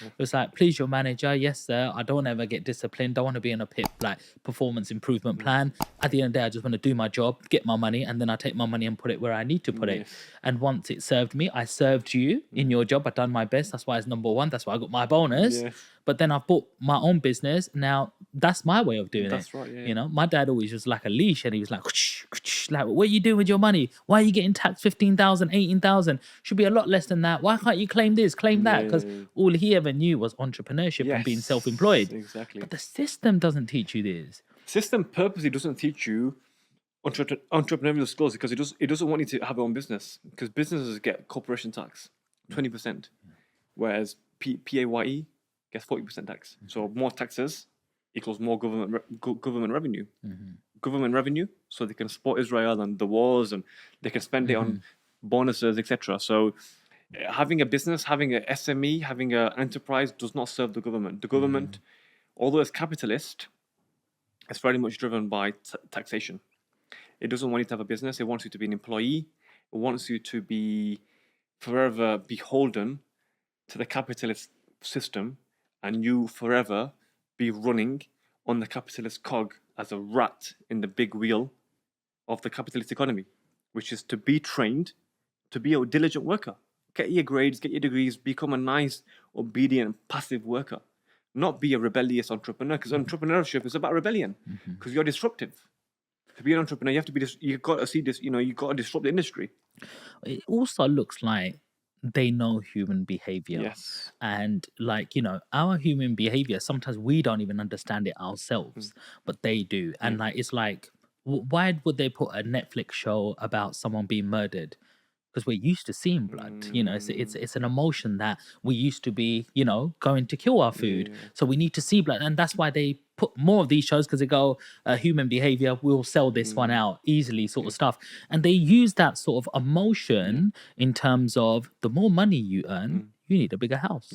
It was like, please, your manager, yes, sir. I don't want to ever get disciplined. Don't want to be in a like performance improvement Mm. plan. At the end of the day, I just want to do my job, get my money, and then I take my money and put it where I need to put it. Yes. And once it served me, I served you in your job. I've done my best. That's why it's number one. That's why I got my bonus. Yes. But then I've bought my own business. Now that's my way of doing it. That's right. Yeah. You know, my dad always was like a leash, and he was like, like, what are you doing with your money? Why are you getting taxed 15,000, 18,000? Should be a lot less than that. Why can't you claim this, claim that? Because Yeah. all he ever knew was entrepreneurship and being Yes. self-employed. Exactly. But the system doesn't teach you this. System purposely doesn't teach you entrepreneurial skills because it doesn't want you to have your own business, because businesses get corporation tax 20%, whereas PAYE gets 40% tax. So more taxes equals more government revenue. Government revenue, so they can support Israel and the wars, and they can spend it on bonuses, etc. So having a business, having an SME, having an enterprise does not serve the government. The government, although it's capitalist, it's very much driven by taxation. It doesn't want you to have a business. It wants you to be an employee. It wants you to be forever beholden to the capitalist system, and you forever be running on the capitalist cog as a rat in the big wheel of the capitalist economy, which is to be trained to be a diligent worker. Get your grades, get your degrees, become a nice, obedient, passive worker. Not be a rebellious entrepreneur, because entrepreneurship is about rebellion, because you're disruptive. To be an entrepreneur, you have to be. You've got to see this. You know, you've got to disrupt the industry. It also looks like they know human behavior. Yes. And like, you know, our human behavior, sometimes we don't even understand it ourselves, but they do. And like, it's like, why would they put a Netflix show about someone being murdered? Because we're used to seeing blood. You know, it's an emotion that we used to be, you know, going to kill our food. So we need to see blood, and that's why they put more of these shows, because they go, human behavior, we'll sell this one out easily, sort of stuff. And they use that sort of emotion in terms of the more money you earn, you need a bigger house,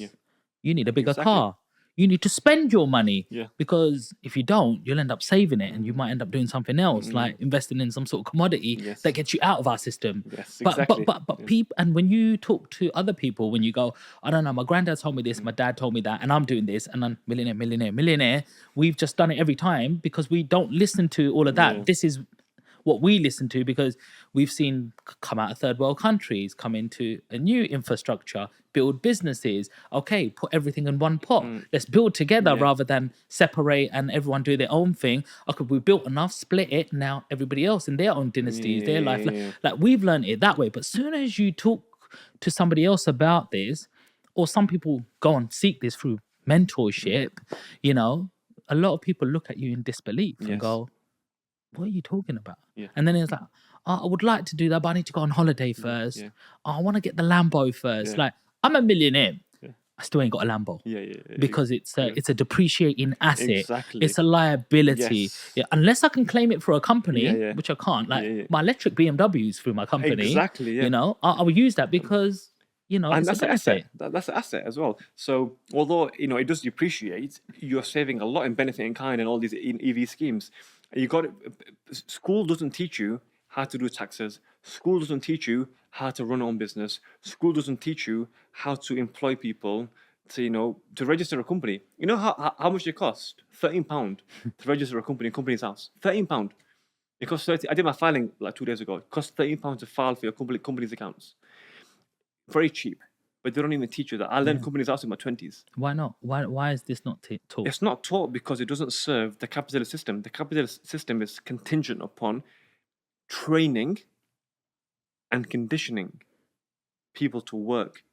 you need a bigger Exactly. car. You need to spend your money, Yeah. because if you don't, you'll end up saving it, and you might end up doing something else, like investing in some sort of commodity that gets you out of our system. Yes, exactly. But people, and when you talk to other people, when you go, I don't know, my granddad told me this, my dad told me that, and I'm doing this, and I'm millionaire, millionaire, millionaire. We've just done it every time because we don't listen to all of that. Yeah. This is what we listen to, because we've seen come out of third world countries, come into a new infrastructure, build businesses. Okay, put everything in one pot. Let's build together rather than separate and everyone do their own thing. Okay, we built enough, split it. Now everybody else in their own dynasties, their life. Like we've learned it that way. But soon as you talk to somebody else about this, or some people go and seek this through mentorship, you know, a lot of people look at you in disbelief and go, what are you talking about? And then it's like, oh, I would like to do that, but I need to go on holiday first. Oh, I want to get the Lambo first. Like, I'm a millionaire. I still ain't got a Lambo. Because it's a depreciating asset. Exactly. It's a liability. Yes. Yeah, unless I can claim it for a company, which I can't. Like my electric BMWs through my company. Exactly. Yeah. You know, I will use that because, you know, And it's that's a an benefit. asset. That's an asset as well. So although, you know, it does depreciate, you're saving a lot in benefit in kind and all these EV schemes. You got school doesn't teach you how to do taxes. School doesn't teach you how to run your own business. School doesn't teach you how to employ people, to, you know, to register a company. You know how much it cost? £13 to register a company in Companies House. £13. It costs 30. I did my filing like 2 days ago. It costs £13 to file for your company's accounts. Very cheap. But they don't even teach you that. I learned Companies House in my 20s. Why not? Why is this not taught? It's not taught because it doesn't serve the capitalist system. The capitalist system is contingent upon training and conditioning people to work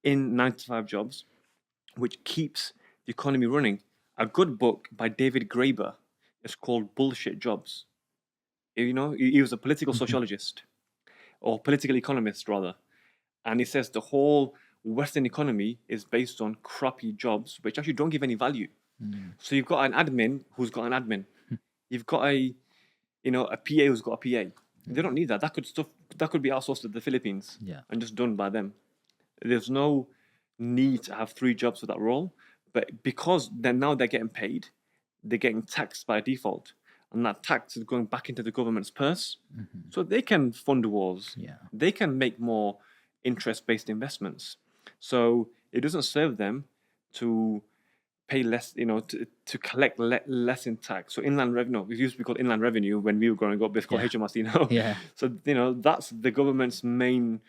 in 9-to-5 jobs, which keeps the economy running. A good book by David Graeber is called Bullshit Jobs. You know, he was a political sociologist, or political economist rather. And he says the whole Western economy is based on crappy jobs, which actually don't give any value. So you've got an admin who's got an admin. You've got a PA who's got a PA. They don't need that. That could be outsourced to the Philippines and just done by them. There's no need to have 3 jobs for that role. But because now they're getting paid, they're getting taxed by default. And that tax is going back into the government's purse. So they can fund wars. They can make more interest-based investments. So It doesn't serve them to pay less, to collect less in tax. So inland revenue, it used to be called inland revenue when we were growing up. It's called HMRC now. Yeah. So that's the government's main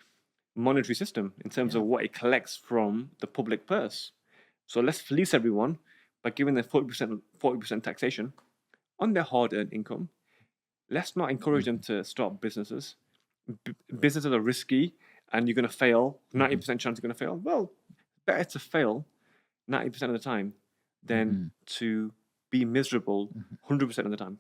monetary system in terms of what it collects from the public purse. So let's fleece everyone by giving them 40% taxation on their hard-earned income. Let's not encourage them to start businesses. Businesses are risky, and you're going to fail. 90% chance you're going to fail. Well, better to fail 90% of the time than to be miserable 100% of the time.